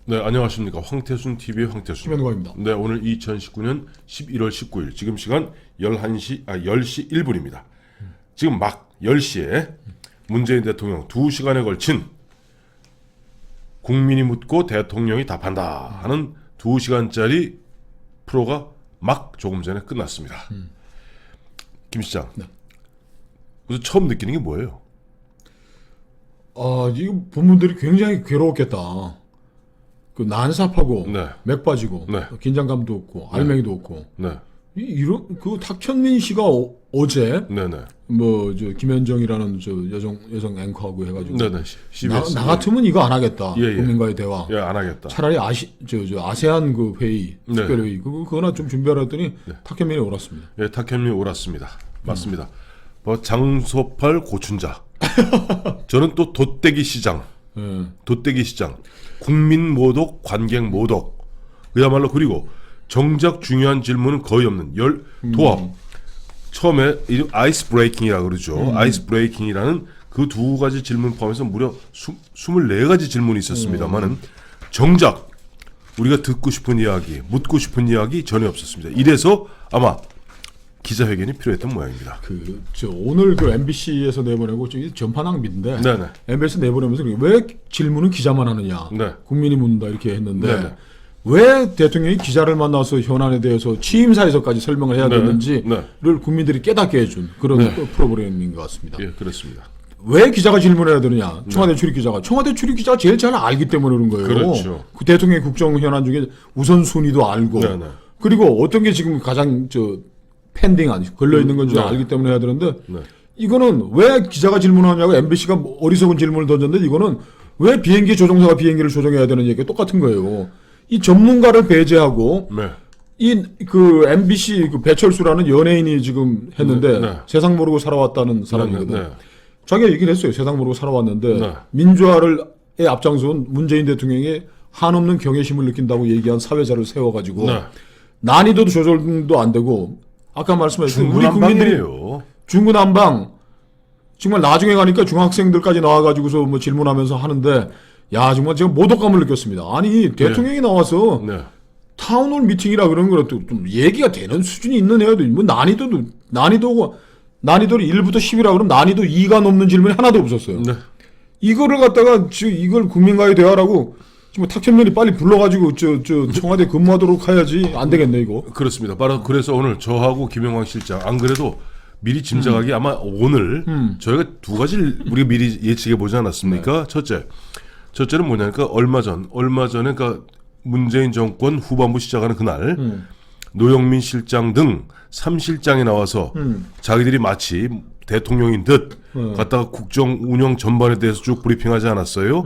네, 안녕하십니까. 황태순 TV의 황태순. 김현광입니다. 네, 오늘 2019년 11월 19일 지금 시간 10시 1분입니다. 지금 막 10시에 문재인 대통령 2시간에 걸친 국민이 묻고 대통령이 답한다 하는 2시간짜리 프로가 막 조금 전에 끝났습니다. 김 시장, 네. 우선 처음 느끼는 게 뭐예요? 이거 본분들이 굉장히 괴로웠겠다. 그 난삽하고 네. 맥 빠지고 네. 긴장감도 없고 알맹이도 없고 네, 이런 그 탁현민 씨가 어제 네네, 뭐 저 김현정이라는 저 여성 앵커하고 해가지고 네네, CBS. 나 같으면 이거 안 하겠다. 예, 예. 국민과의 대화. 예, 안 하겠다. 차라리 아세안 그 회의 네. 특별회의 그거나 좀 준비하라 했더니 탁현민이 옳았습니다. 예, 탁현민이 옳았습니다. 맞습니다. 뭐 장소팔 고춘자. 저는 또 돛대기 시장, 예. 국민 모독, 관객 모독. 그야말로 그리고 정작 중요한 질문은 거의 없는 도합. 처음에 아이스 브레이킹이라고 그러죠. 아이스 브레이킹이라는 그 두 가지 질문 포함해서 무려 24가지 질문이 있었습니다만은 정작 우리가 듣고 싶은 이야기, 묻고 싶은 이야기 전혀 없었습니다. 이래서 아마 기자회견이 필요했던 모양입니다. 오늘 그 MBC에서 내보내고 전파 낭비인데 네네. MBC 내보내면서 왜 질문은 기자만 하느냐, 네. 국민이 묻는다 이렇게 했는데 네네. 왜 대통령이 기자를 만나서 현안에 대해서 취임사에서까지 설명을 해야 네. 되는지를 네. 국민들이 깨닫게 해준 그런 프로그램인 것 같습니다. 예, 그렇습니다. 왜 기자가 질문해야 되느냐? 청와대 출입 기자가. 청와대 출입 기자가 제일 잘 알기 때문에 그런 거예요. 그렇죠. 그 대통령의 국정 현안 중에 우선순위도 알고 네네. 그리고 어떤 게 지금 가장 펜딩 걸려 있는 건지 네. 알기 때문에 해야 되는데 네. 이거는 왜 기자가 질문하냐고 MBC가 어리석은 질문을 던졌는데 이거는 왜 비행기 조종사가 비행기를 조종해야 되는 얘기가 똑같은 거예요. 이 전문가를 배제하고 네. 그 MBC 그 배철수라는 연예인이 지금 했는데 네. 세상 모르고 살아왔다는 사람이거든. 네. 자기가 얘기를 했어요. 세상 모르고 살아왔는데 네. 민주화를 앞장서온 문재인 대통령이 한없는 경외심을 느낀다고 얘기한 사회자를 세워가지고 네. 난이도도 조절도 안 되고 아까 말씀하신 우리 국민들이 중구난방이에요. 중구난방 정말 나중에 가니까 중학생들까지 나와가지고서 뭐 질문하면서 하는데 야 정말 제가 모독감을 느꼈습니다. 아니 대통령이 나와서 네. 타운홀 미팅이라 그런 거는 좀 얘기가 되는 수준이 있는 애도 뭐 난이도를 1부터 10이라 그러면 난이도 2가 넘는 질문이 하나도 없었어요. 네. 이거를 갖다가 지금 이걸 국민과의 대화라고 지금 탁현민이 빨리 불러가지고 청와대 근무하도록 해야지 안 되겠네 이거. 그렇습니다. 바로 그래서 오늘 저하고 김영광 실장 안 그래도 미리 짐작하기 아마 오늘 저희가 두 가지를 우리가 미리 예측해 보지 않았습니까? 첫째는 뭐냐니까 얼마 전에 그러니까 문재인 정권 후반부 시작하는 그날 노영민 실장 등 3실장이 나와서 자기들이 마치 대통령인 듯 갖다가 국정 운영 전반에 대해서 쭉 브리핑하지 않았어요?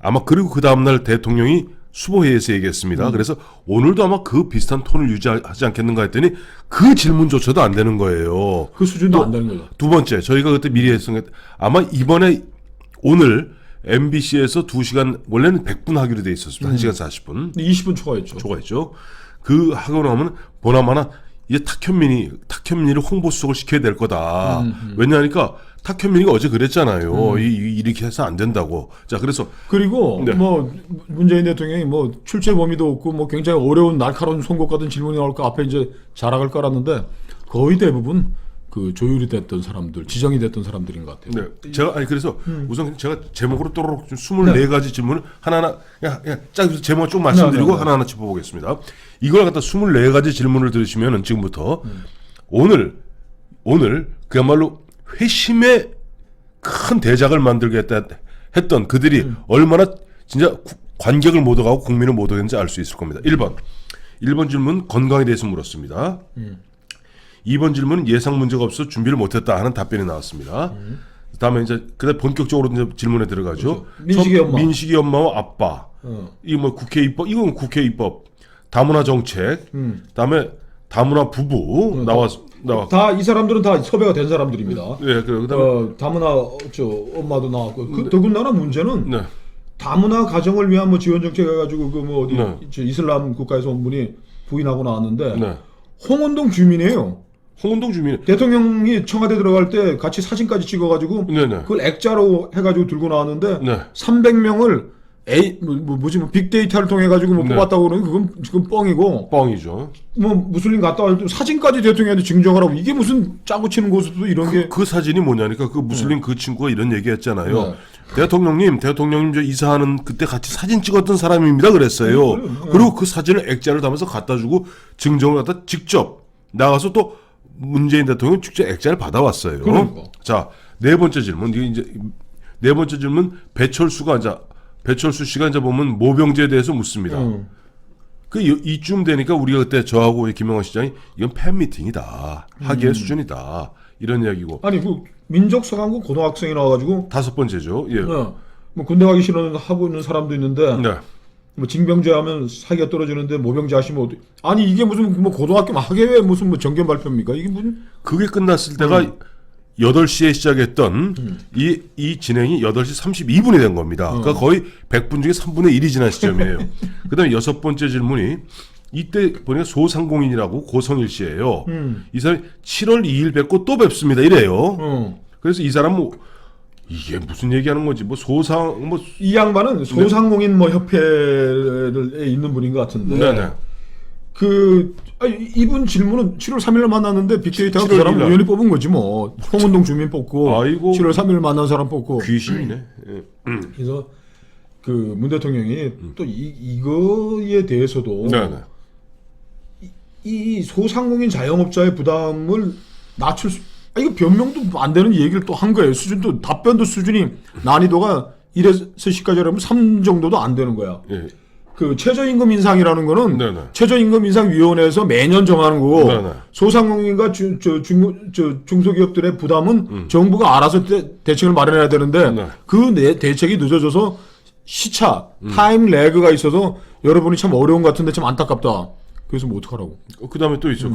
아마 그리고 그 다음날 대통령이 수보회의에서 얘기했습니다. 그래서 오늘도 아마 그 비슷한 톤을 유지하지 않겠는가 했더니 그 질문조차도 안 되는 거예요. 그 수준도 안 되는 거죠. 두 번째, 저희가 그때 미리 했으니까 아마 이번에 오늘 MBC에서 2시간 원래는 100분 하기로 돼 있었습니다. 1시간 40분. 20분 초과했죠. 초과했죠. 그 하고 나면 보나마나 이제 탁현민이를 홍보수석을 시켜야 될 거다. 왜냐하니까 탁현민이가 어제 그랬잖아요. 이렇게 해서 안 된다고. 자, 그래서 그리고 네. 뭐 문재인 대통령이 뭐 출처 범위도 없고 뭐 굉장히 어려운 날카로운 송곳 같은 질문이 나올까 앞에 이제 자락을 깔았는데 거의 대부분 그 조율이 됐던 사람들, 지정이 됐던 사람들인 것 같아요. 네, 그래서 우선 제가 제목으로 또록 24가지 질문을 하나하나 짝 제목 쭉 말씀드리고 하나하나 짚어보겠습니다. 이걸 갖다 24가지 질문을 들으시면은 지금부터 오늘 그야말로 회심의 큰 대작을 만들겠다 했던 그들이 얼마나 진짜 관객을 모독하고 국민을 모독했는지 알 수 있을 겁니다. 1번 질문 건강에 대해서 물었습니다. 2번 질문은 예상 문제가 없어 준비를 못했다 하는 답변이 나왔습니다. 다음에 이제 그다음 본격적으로 이제 질문에 들어가죠. 그렇죠. 민식이 엄마와 아빠. 이 뭐 국회 입법, 이건 국회 입법, 다문화 정책. 다음에 다문화 부부 나와. 다 이 사람들은 다 섭외가 된 사람들입니다. 네, 그다음에 다문화 엄마도 나왔고 더군다나 문제는 네. 다문화 가정을 위한 뭐 지원 정책 해가지고 그 뭐 어디 네. 이슬람 국가에서 온 분이 부인하고 나왔는데 네. 홍은동 주민이에요. 홍은동 주민. 대통령이 청와대 들어갈 때 같이 사진까지 찍어가지고 네네. 그걸 액자로 해가지고 들고 나왔는데 네. 300명을 뭐지 빅데이터를 통해 가지고 뭐 네. 뽑았다고 그러는 그건 지금 뻥이고 뻥이죠. 뭐 무슬림 갔다 올 때 사진까지 대통령한테 증정하라고 이게 무슨 짜고 치는 고수도 이런 게 그 사진이 뭐냐니까 그 무슬림 그 친구가 이런 얘기했잖아요. 네. 대통령님 저 이사하는 그때 같이 사진 찍었던 사람입니다 그랬어요. 그리고 그 사진을 액자를 담아서 갖다 주고 증정을 갖다 직접 나가서 또 문재인 대통령 직접 액자를 받아왔어요. 그러니까. 자, 네 번째 질문. 이게 이제 네 번째 질문 배철수 씨가 이제 보면 모병제에 대해서 묻습니다. 이쯤 되니까 우리가 그때 저하고 김영환 시장이 이건 팬미팅이다. 학예 수준이다. 이런 이야기고. 아니 그 민족서강고 고등학생이 나와가지고 다섯 번째죠. 예. 뭐 군대 가기 싫어는 하고 있는 사람도 있는데 네. 뭐 징병제 하면 사기가 떨어지는데 모병제 하시면 아니 이게 무슨 뭐 고등학교 학예회 무슨 뭐 정견 발표입니까? 이게 무슨 그게 끝났을 때가 8시에 시작했던 이 진행이 8시 32분이 된 겁니다. 그러니까 거의 100분 중에 3분의 1이 지난 시점이에요. 그다음에 여섯 번째 질문이 이때 보니까 소상공인이라고 고성일 씨예요. 이 사람이 7월 2일 뵙고 또 뵙습니다. 이래요. 그래서 이 사람 뭐 이게 무슨 얘기하는 건지 뭐 이 양반은 소상공인 뭐 협회에 있는 분인 것 같은데 네네. 이분 질문은 7월 3일에 만났는데 빅데이터가 그 7월 사람 1일 날. 우연히 뽑은 거지 뭐. 홍은동 주민 뽑고 아이고. 7월 3일 만난 사람 뽑고 귀신이네. 예. 그래서 그 문 대통령이 또 이거에 대해서도 네네. 이 소상공인 자영업자의 부담을 낮출 이거 변명도 안 되는 얘기를 또 한 거예요. 수준도 답변도 수준이 난이도가 1에서 10까지 하면 3 정도도 안 되는 거야. 예. 그 최저임금 인상이라는 거는 네네. 최저임금 인상위원회에서 매년 정하는 거고 네네. 소상공인과 중소기업들의 부담은 정부가 알아서 대책을 마련해야 되는데 네. 그 대책이 늦어져서 시차, 타임 레그가 있어서 여러분이 참 어려운 것 같은데 참 안타깝다. 그래서 뭐 어떡하라고. 그 다음에 또 있어.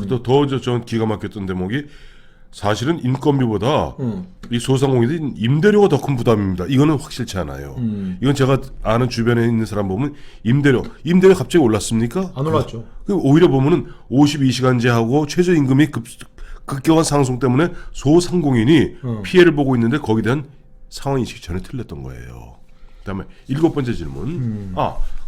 전 기가 막혔던 대목이 사실은 인건비보다 이 소상공인들이 임대료가 더 큰 부담입니다. 이거는 확실치 않아요. 이건 제가 아는 주변에 있는 사람 보면 임대료 갑자기 올랐습니까? 안 올랐죠. 오히려 보면은 52시간제하고 최저임금이 급격한 상승 때문에 소상공인이 피해를 보고 있는데 거기에 대한 상황 인식이 전혀 틀렸던 거예요. 그다음에 일곱 번째 질문.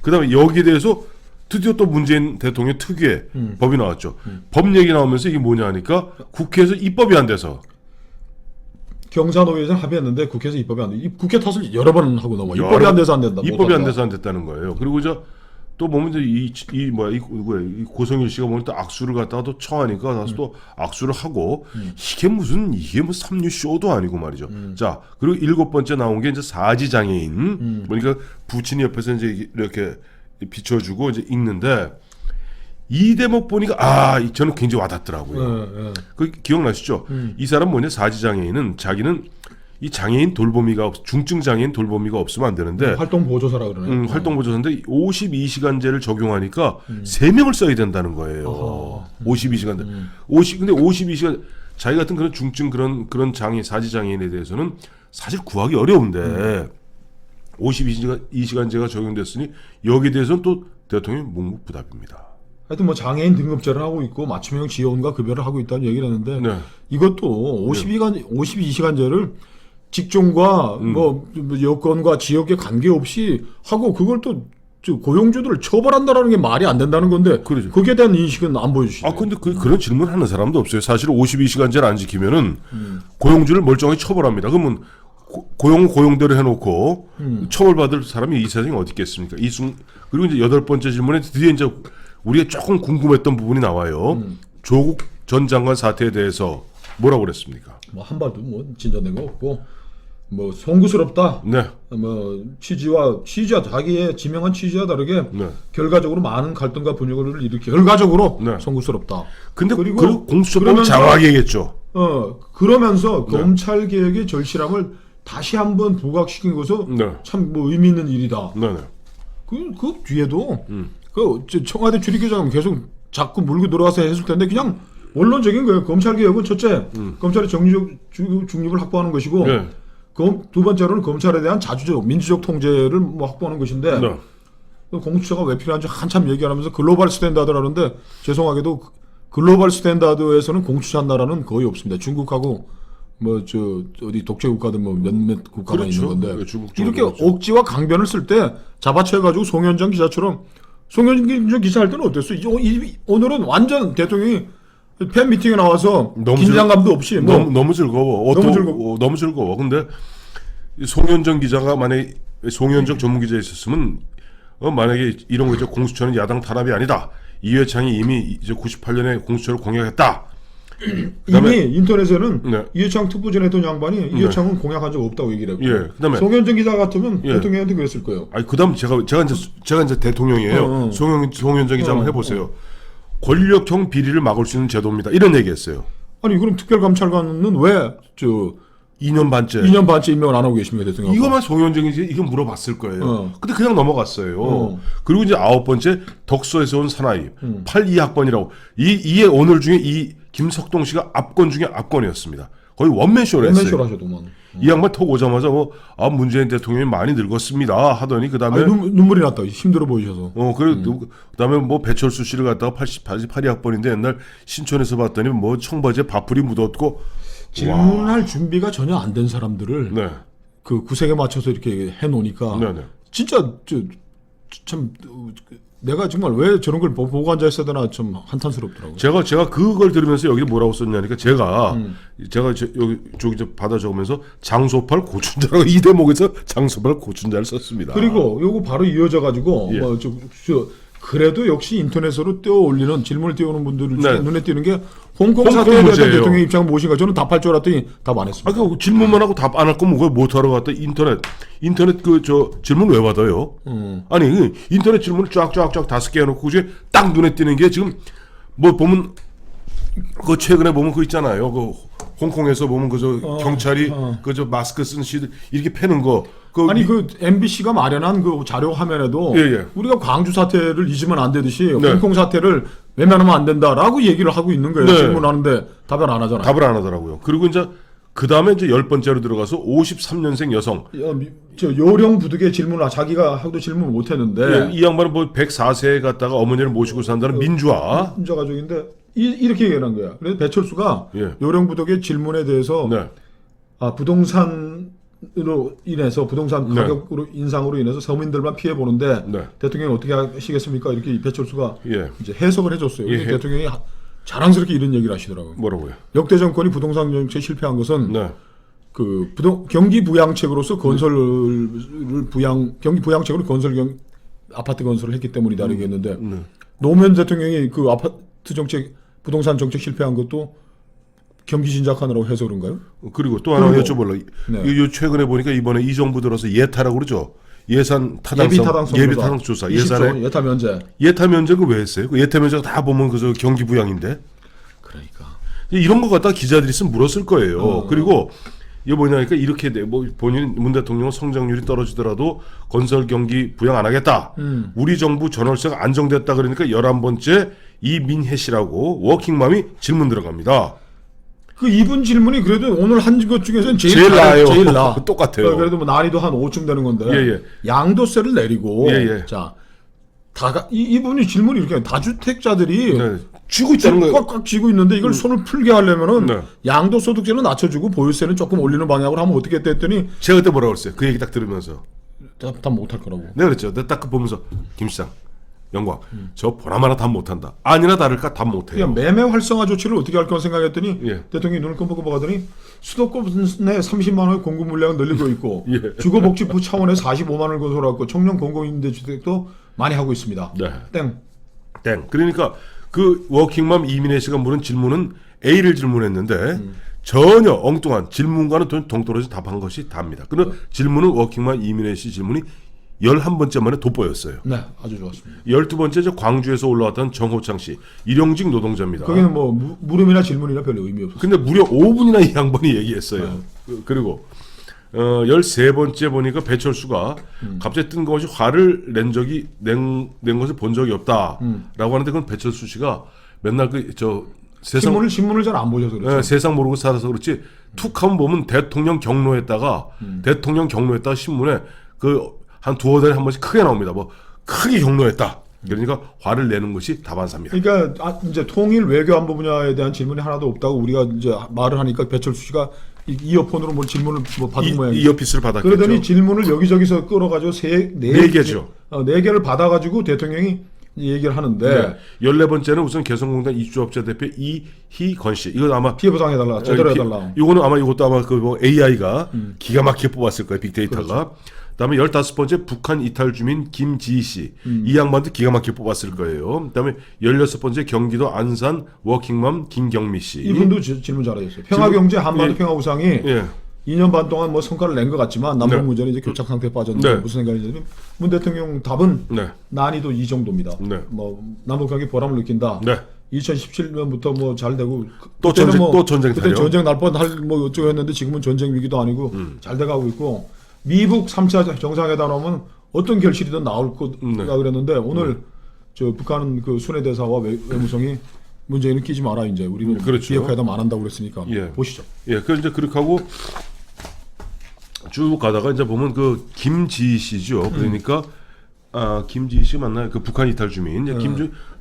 그다음에 여기에 대해서 드디어 또 문재인 대통령 특유의 법이 나왔죠. 법 얘기 나오면서 이게 뭐냐 하니까 국회에서 입법이 안 돼서 경사노위에서 합의했는데 국회에서 입법이 안 돼. 국회 탓을 여러 번 하고 넘어. 입법이 여러- 안 돼서 안 된다. 입법이 안 돼서 안 됐다는 거예요. 그리고 또 보면 이제 이 고성일 씨가 보면 또 악수를 갖다가 또 청하니까 가서 또 악수를 하고 이게 뭐 삼류 쇼도 아니고 말이죠. 자, 그리고 일곱 번째 나온 게 이제 사지 장애인. 그러니까 부친이 옆에서 이제 이렇게 비춰주고 이제 읽는데 이 대목 보니까 저는 굉장히 와닿더라고요. 그 기억나시죠? 이 사람 뭐냐 사지 장애인은 자기는 이 장애인 돌보미가 중증 장애인 돌보미가 없으면 안 되는데 활동 보조사라 그러네. 활동 보조사인데 52시간제를 적용하니까 3명을 써야 된다는 거예요. 52시간제. 근데 52시간 자기 같은 그런 중증 그런 장애 사지 장애인에 대해서는 사실 구하기 어려운데 52시간제가 적용됐으니 여기에 대해서는 또 대통령이 묵묵부답입니다. 하여튼 뭐 장애인 등급제를 하고 있고 맞춤형 지원과 급여를 하고 있다는 얘기를 했는데 네. 이것도 52시간제를 직종과 뭐 여건과 지역에 관계없이 하고 그걸 또 고용주들을 처벌한다라는 게 말이 안 된다는 건데 그러죠. 거기에 대한 인식은 안 보여주시네요. 근데 그런 질문 하는 사람도 없어요. 사실 52시간제를 안 지키면은 고용주를 멀쩡하게 처벌합니다. 그러면 고용대로 해놓고 처벌받을 사람이 이 세상에 어디 있겠습니까? 그리고 이제 여덟 번째 질문에 드디어 이제 우리가 조금 궁금했던 부분이 나와요. 조국 전 장관 사태에 대해서 뭐라고 그랬습니까? 뭐 한발도 뭐 진전된 거 없고 뭐 송구스럽다. 네. 뭐 취지와 자기의 지명한 취지와 다르게 네. 결과적으로 많은 갈등과 분열을 일으키 결과적으로 네. 송구스럽다. 근데 그리고 공수처법은 장하게 얘기했죠. 그러면서 네. 검찰 개혁의 절실함을 다시 한번 부각시킨 것은 네. 참 뭐 의미 있는 일이다. 네. 그 뒤에도 청와대 출입기자가 계속 자꾸 물고 들어와서 했을 텐데 그냥 원론적인 거예요. 검찰 개혁은 첫째, 검찰의 정치적 중립을 확보하는 것이고 네. 두 번째로는 검찰에 대한 자주적 민주적 통제를 뭐 확보하는 것인데 네. 공수처가 왜 필요한지 한참 얘기하면서 글로벌 스탠다드라는데 죄송하게도 글로벌 스탠다드에서는 공수처 한 나라는 거의 없습니다. 중국하고 뭐 저 어디 독재 국가든 뭐 몇몇 국가가 그렇죠. 있는 건데 예, 중국 이렇게 정도죠. 억지와 강변을 쓸 때 잡아채가지고 송현정 기자처럼 송현정 기자 할 때는 어땠어? 오늘은 완전 대통령이 팬 미팅에 나와서 너무 긴장감도 없이 뭐 너무 즐거워. 너무 즐거워. 근데 이 송현정 기자가 만약에 송현정 전문 기자 있었으면 만약에 이런 거 이제 공수처는 야당 탄압이 아니다. 이회창이 이미 이제 98년에 공수처를 공약했다. 이미 인터넷에는 네. 이회창 특보전 했던 양반이 이회창은 공약한 적 없다고 얘기를 했고 예, 그다음에 송현정 기자 같으면 예. 대통령한테 그랬을 거예요. 아니 그다음 제가 이제 대통령이에요. 송현정 기자 한번 해보세요. 권력형 비리를 막을 수 있는 제도입니다. 이런 얘기했어요. 아니 그럼 특별감찰관은 왜 저 2년 반째. 2년 반째 임명을 안 하고 계십니까 대통령? 이거만 송현정이지 이거 물어봤을 거예요. 근데 그냥 넘어갔어요. 그리고 이제 9번째 덕소에서 온 사나이 82학번이라고 이에 오늘 중에 이 김석동 씨가 압권 중에 압권이었습니다. 거의 원맨쇼를 했어요. 원맨쇼를 하셔도만. 이 양반 톡 오자마자 문재인 대통령이 많이 늙었습니다 하더니 그다음에 눈물이 났다. 힘들어 보이셔서. 그다음에 배철수 씨를 갖다가 82학번인데 옛날 신촌에서 봤더니 청바지에 밥풀이 묻었고 질문할 준비가 전혀 안 된 사람들을 네. 그 구색에 맞춰서 이렇게 해 놓으니까 네네. 진짜 참 내가 정말 왜 저런 걸 보고 앉아 있어야 되나 좀 한탄스럽더라고요. 제가 그걸 들으면서 여기 뭐라고 썼냐니까 제가 여기 저기 받아 적으면서 장소팔 고춘자라고 이 대목에서 장소팔 고춘자를 썼습니다. 그리고 요거 바로 이어져 가지고 예. 그래도 역시 인터넷으로 띄워올리는 질문을 띄우는 분들 중에 네. 눈에 띄는 게 홍콩 홍콩 사태에 대한 문제예요. 대통령의 입장은 무엇인가 저는 답할 줄 알았더니 답 안 했습니다. 그 질문만 하고 답 안 할 거면 그걸 못 하러 갔다 인터넷 질문 왜 받아요? 아니 인터넷 질문을 쫙쫙 5개 해놓고 그중에 딱 눈에 띄는 게 지금 보면 그 최근에 보면 그 있잖아요. 그 홍콩에서 보면 경찰이 마스크 쓴 시들 이렇게 패는 거. 아니 그 MBC가 마련한 그 자료 화면에도 예. 우리가 광주 사태를 잊으면 안 되듯이 네. 홍콩 사태를 외면하면 안 된다라고 얘기를 하고 있는 거예요. 네. 질문하는데 답을 안 하잖아요. 답을 안 하더라고요. 그리고 이제 그 다음에 이제 10번째로 들어가서 53년생 여성. 저 요령 부득이의 질문을 자기가 하도 질문을 못 했는데 이 양반은 104세에 갔다가 어머니를 모시고 산다는 민주화. 혼자 가족인데 이렇게 얘기한 거야. 그래서 배철수가 예. 요령 부득이의 질문에 대해서 네. 부동산으로 인해서 부동산 가격으로 인상으로 인해서 서민들만 피해 보는데 네. 대통령이 어떻게 하시겠습니까? 이렇게 배철수가 예. 이제 해석을 해줬어요. 예. 대통령이 자랑스럽게 이런 얘기를 하시더라고요. 뭐라고요? 역대 정권이 부동산 정책에 실패한 것은 네. 그 경기 부양책으로서 경기 부양책으로 아파트 건설을 했기 때문이다 이렇게 했는데 노무현 대통령이 그 아파트 정책 부동산 정책 실패한 것도 경기 진작하느라고 해서 그런가요? 그리고 또 하나 여쭤볼래. 네. 요 최근에 보니까 이번에 이 정부 들어서 예타라고 그러죠. 예산 타당성 예비 타당 조사. 예산에 예타 면제. 예타 면제를 왜 했어요? 그 예타 면제가 다 보면 그 경기 부양인데. 그러니까 이런 거 갖다가 기자들이 있으면 물었을 거예요. 그리고 이게 뭐냐니까 이렇게 본인 문 대통령은 성장률이 떨어지더라도 건설 경기 부양 안 하겠다. 우리 정부 전월세가 안정됐다 그러니까 11번째 이민혜 씨라고 워킹맘이 질문 들어갑니다. 그 이분 질문이 그래도 오늘 한 것 중에서는 제일 나아요. 제일 나. 똑같아요. 그래도 뭐 난이도 한 5쯤 되는 건데. 예. 양도세를 내리고. 예. 자, 이분이 질문이 이렇게 다주택자들이 네. 쥐고 있다는 거예요. 꽉꽉 쥐고 있는데 이걸 손을 풀게 하려면은 네. 양도소득세는 낮춰주고 보유세는 조금 올리는 방향으로 하면 어떻게 했더니 제가 그때 뭐라고 그랬어요? 그 얘기 딱 들으면서. 답 못할 거라고. 내가 그랬죠. 내가 딱 보면서 김 시장, 영광, 저 보나마나 답 못한다. 아니나 다를까 답 못해요. 그냥 매매 활성화 조치를 어떻게 할 건 생각했더니 예. 대통령이 눈을 끔뻑끔뻑 하더니 수도권에 30만 원의 공급 물량을 늘리고 있고 예. 주거복지부 차원에서 45만 원을 건설하고 청년 공공임대주택도 많이 하고 있습니다. 네. 땡. 그러니까 그 워킹맘 이민혜 씨가 물은 질문은 A를 질문했는데 전혀 엉뚱한 질문과는 동떨어진 답한 것이 답니다. 그런데 질문은 워킹맘 이민혜 씨 질문이 11번째 만에 돋보였어요. 네, 아주 좋았습니다. 12번째 저 광주에서 올라왔던 정호창 씨 일용직 노동자입니다. 거기는 뭐 물음이나 질문이나 별로 의미 없었어요. 근데 무려 5분이나 이 양반이 얘기했어요. 그리고 13번째 보니까 배철수가 갑자기 뜬금없이 화를 낸 것을 본 적이 없다라고 하는데 그건 배철수 씨가 맨날 신문을 잘 안 보셔서 그렇죠. 세상 모르고 살아서 그렇지 툭 하면 보면 대통령 경로했다가 신문에 한 두어 달에 한 번씩 크게 나옵니다. 크게 경로했다. 그러니까 화를 내는 것이 다반사입니다. 그러니까 이제 통일 외교안보 분야에 대한 질문이 하나도 없다고 우리가 이제 말을 하니까 배철수 씨가 이어폰으로 뭐 질문을 뭐 받은 모양이에요. 이어피스를 받았겠죠. 그러더니 질문을 여기저기서 끌어가지고 네 개죠. 네 개를 받아가지고 대통령이 얘기를 하는데 14번째는 우선 개성공단 입주업자 대표 이희건 씨. 이건 아마 피해 보상해달라, 제대로 해달라. 이거는 아마 이것도 아마 그 뭐 AI가 기가 막히게 뽑았을 거예요. 빅데이터가. 그렇죠. 그다음에 15번째 북한 이탈 주민 김지희 씨. 이 양반도 기가 막히게 뽑았을 거예요. 그다음에 16번째 경기도 안산 워킹맘 김경미 씨. 이분도 질문 잘하셨어요. 평화경제 한반도 평화우상이 예. 2년 반 동안 뭐 성과를 낸 것 같지만 남북 네. 문제는 이제 교착 상태에 빠졌는데 네. 무슨 생각이냐면 문 대통령 답은 네. 난이도 이 정도입니다. 네. 뭐 남북관계 보람을 느낀다. 네. 2017년부터 뭐 잘 되고 또 그때는 전쟁- 뭐 또 전쟁 그때 타령. 전쟁 날 뻔할 뭐 어쩌고 했는데 지금은 전쟁 위기도 아니고 잘 돼가고 있고 미북 3차 정상회담 하면 어떤 결실이든 나올 거라 그랬는데 오늘 저 북한 그 순회 대사와 외무성이 문재인은 끼지 마라 이제 우리는 그렇죠. 비핵화회담 안 한다고 그랬으니까 예. 보시죠. 예, 그 이제 그렇게 하고 쭉 가다가 이제 보면 그 김지희 씨죠. 그러니까 김지희 씨 맞나요? 그 북한 이탈 주민.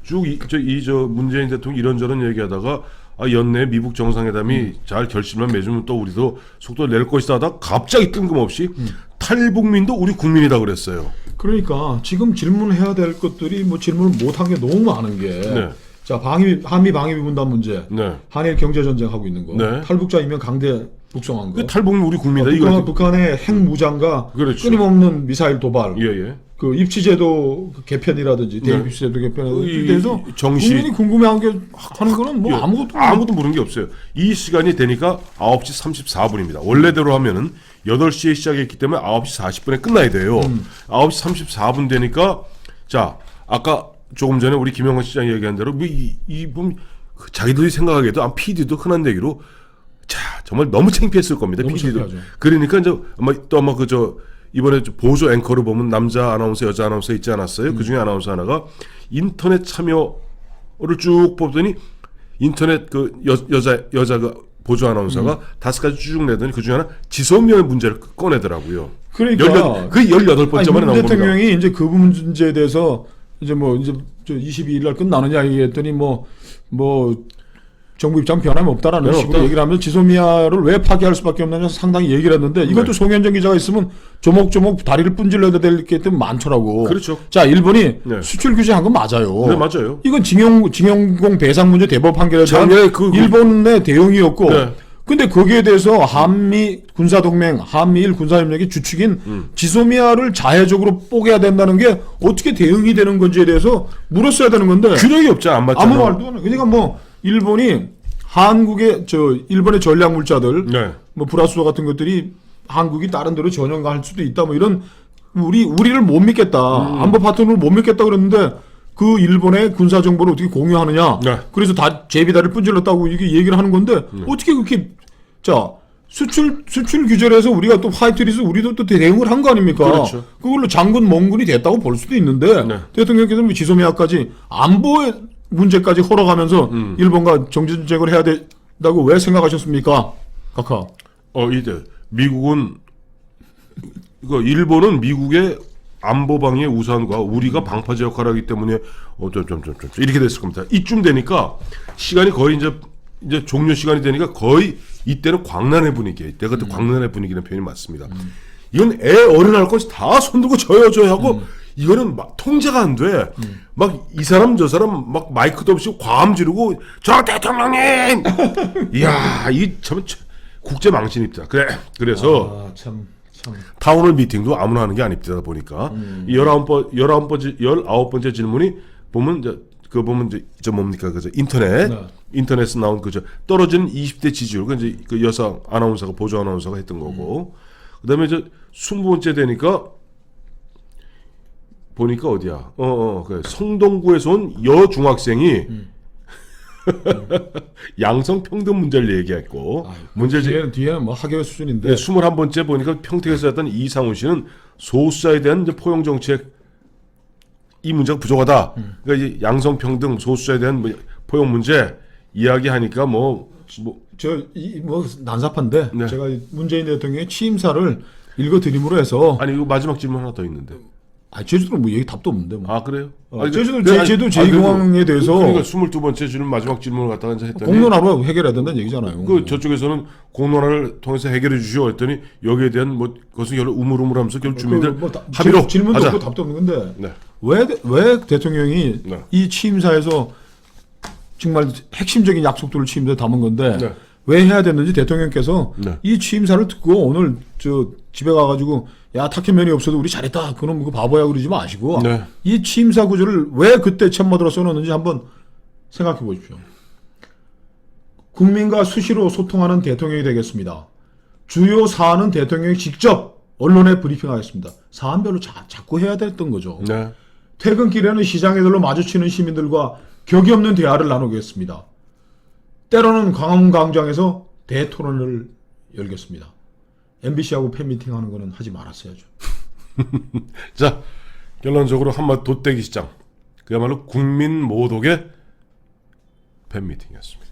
쭉저 문재인 대통령 이런저런 얘기하다가 연내 미북 정상회담이 잘 결실만 맺으면 또 우리도 속도를 낼 것이다 하다 갑자기 뜬금없이 탈북민도 우리 국민이다 그랬어요. 그러니까 지금 질문해야 될 것들이 뭐 질문을 못한 게 너무 많은 게 네. 자, 한미 방위비 분담 문제, 네. 한일 경제 전쟁 하고 있는 거, 네. 탈북자 이면 강제 북송한 거, 그 탈북민 우리 국민이다 이거. 북한의 핵 무장과 그렇죠. 끊임없는 미사일 도발, 예. 그 입치제도 개편이라든지 네. 대입 입치제도 개편에 이 대해서 정시- 국민이 궁금해하는 게 하는 거는 뭐 예, 아무것도 모르는 게 없어요. 이 시간이 되니까 9시 34분입니다. 원래대로 하면은 8시에 시작했기 때문에 9시 40분에 끝나야 돼요. 9시 34분 되니까 자, 아까 조금 전에 우리 김영환 시장이 얘기한 대로 자기들이 생각하기에도 PD도 흔한 얘기로 자, 정말 너무 창피했을 겁니다. 너무 PD도. 창피하죠. 그러니까 이제 아마 이번에 보조 앵커를 보면 남자 아나운서, 여자 아나운서 있지 않았어요? 그 중에 아나운서 하나가 인터넷 참여를 쭉 보더니 인터넷 그 여자가 보조 아나운서가 5가지 쭉 내더니 그 중에 하나 지소미아의 문제를 꺼내더라고요. 그러니까 그 18번째 만에 문 나온 겁니다. 대통령이 이제 그 문제에 대해서 이제 저 22일 날 끝나느냐 얘기했더니 뭐 정부 입장 변함이 없다라는 변함 식으로 없다. 얘기를 하면서 지소미아를 왜 파기할 수밖에 없느냐 상당히 얘기를 했는데 이것도 송현정 기자가 있으면 조목조목 다리를 분질러야 될 게 많더라고. 그렇죠. 자, 일본이 네. 수출 규제한 건 맞아요. 네, 맞아요. 이건 징용공 배상 문제 대법 판결에 대한 작년에 일본의 대응이었고 네. 근데 거기에 대해서 한미 군사동맹, 한미일 군사협력의 주축인 지소미아를 자해적으로 뽀개야 된다는 게 어떻게 대응이 되는 건지에 대해서 물었어야 되는 건데 균형이 없잖아. 안 맞잖아. 아무 말도 안 해. 그러니까 뭐 일본이 일본의 전략 물자들 네. 뭐 브라수도 같은 것들이 한국이 다른 데로 전용할 수도 있다 뭐 이런 우리를 못 믿겠다. 안보 파트너를 못 믿겠다 그랬는데 그 일본의 군사 정보를 어떻게 공유하느냐. 네. 그래서 다 제비다리를 분질렀다고 이게 얘기를 하는 건데 어떻게 그렇게 자 수출 규제를 해서 우리가 또 화이트리스트 우리도 또 대응을 한 거 아닙니까? 그렇죠. 그걸로 장군 멍군이 됐다고 볼 수도 있는데 네. 대통령께서는 지소미아까지 안보의 문제까지 헐어가면서 일본과 정전쟁을 해야 된다고 왜 생각하셨습니까? 카카. 이제 미국은 일본은 미국의 안보방의 우산과 우리가 방파제 역할을 하기 때문에 이렇게 됐을 겁니다. 이쯤 되니까 시간이 거의 이제 종료 시간이 되니까 거의 이때는 광란의 분위기예요. 이때가 또 광란의 분위기라는 표현이 맞습니다. 이건 애 어른할 것이 다 손들고 저요 하고 이거는 막 통제가 안 돼. 막 이 사람 저 사람 막 마이크도 없이 과음 지르고 저 대통령님. 이야, 이 참 국제 망신입니다. 그래서 참. 타운홀 미팅도 아무나 하는 게 아닙니다. 보니까 이 19번째 질문이 보면 이제 저 뭡니까 그저 인터넷에 나온 그저 떨어지는 20대 지지율 그 여성 아나운서가 보조 아나운서가 했던 거고 그다음에 이제 20번째 되니까 보니까 어디야? 그 성동구에서 온 여중학생이 양성 평등 문제를 얘기했고 뒤에는 뭐 학예 수준인데 21번째 보니까 평택에서 했던 이상훈 씨는 소수자에 대한 이제 포용 정책 이 문제가 부족하다. 그러니까 이제 양성 평등 소수자에 대한 포용 문제 이야기하니까 난삽한데 네. 제가 문재인 대통령의 취임사를 읽어드림으로 해서 아니 이거 마지막 질문 하나 더 있는데 제주도는 뭐 얘기 답도 없는데 뭐. 아 그래요? 제주도 제주도 제2공항에 대해서 그러니까 22번째 질문 마지막 질문을 갖다가 이제 했더니 공론화로 해결해야 된다는 얘기잖아요. 그 저쪽에서는 공론화를 통해서 해결해 주시오 했더니 여기에 대한 뭐 그것은 여러 우물우물하면서 결국 주민들 합의로 질문도 하자. 없고 답도 없는 건데 네. 왜 대통령이 네. 이 취임사에서 정말 핵심적인 약속들을 취임사에 담은 건데 네. 왜 해야 됐는지 대통령께서 네. 이 취임사를 듣고 오늘 저 집에 가가지고 야 탁현면이 없어도 우리 잘했다 그놈 그 바보야 그러지 마시고 네. 이 취임사 구조를 왜 그때 챔버들어 써놓는지 한번 생각해 보십시오. 국민과 수시로 소통하는 대통령이 되겠습니다. 주요 사안은 대통령이 직접 언론에 브리핑하겠습니다. 사안별로 자꾸 해야 됐던 거죠. 네. 퇴근길에는 시장에들로 마주치는 시민들과 격이 없는 대화를 나누겠습니다. 때로는 광화문광장에서 대토론을 열겠습니다. MBC하고 팬미팅하는 거는 하지 말았어야죠. 자 결론적으로 한마디 돗대기 시장 그야말로 국민 모독의 팬미팅이었습니다.